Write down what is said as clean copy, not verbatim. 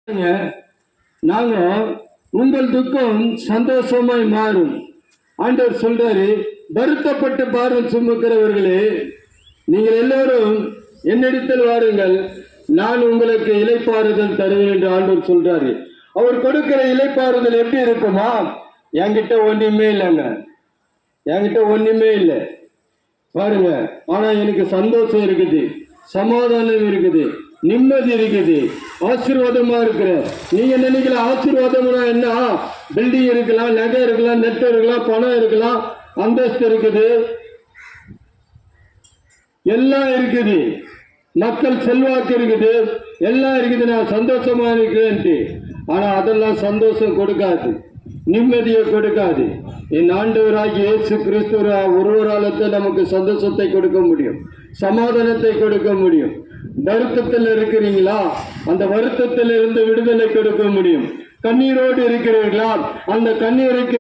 நாங்க உங்கள் துக்கம் சந்தோஷமாய் மாறும். ஆண்டவர் சொல்றாரு, வருத்தப்பட்டு பாரம் சுமக்கிறவர்களே நீங்கள் எல்லோரும் என்னிடத்தில் வாருங்கள், நான் உங்களுக்கு இளைப்பாறுதல் தருவேன் என்று ஆண்டவர் சொல்றாரு. அவர் கொடுக்கிற இளைப்பாறுதல் எப்படி இருக்குமா? என்கிட்ட ஒண்ணுமே இல்லைங்க, என்கிட்ட ஒண்ணுமே இல்லை பாருங்க, ஆனா எனக்கு சந்தோஷம் இருக்குது, சமாதானம் இருக்குது, நிம்மதி இருக்குது, ஆசீர்வாதமா இருக்கிற. நீங்க நினைக்கல ஆசீர்வாதம்னா என்ன? பில்டிங் இருக்கலாம், நகை இருக்கலாம், நெட் இருக்கலாம், பணம் இருக்கலாம், அந்தஸ்து இருக்குது, எல்லாம் இருக்குது, மக்கள் செல்வாக்கு இருக்குது, எல்லாம் இருக்குது, நான் சந்தோஷமா இருக்கிறேன்ட்டு. ஆனா அதெல்லாம் சந்தோஷம் கொடுக்காது, நிம்மதியை கொடுக்காது. என் ஆண்டவராகிய இயேசு கிறிஸ்து ஒருவராலத்தை நமக்கு சந்தோஷத்தை கொடுக்க முடியும், சமாதானத்தை கொடுக்க முடியும். வருத்தத்தில் இருக்கிறீங்களா? அந்த வருத்தத்தில் இருந்து விடுதலை கொடுக்க முடியும். கண்ணீரோடு இருக்கிறீர்களா? அந்த கண்ணீருக்கு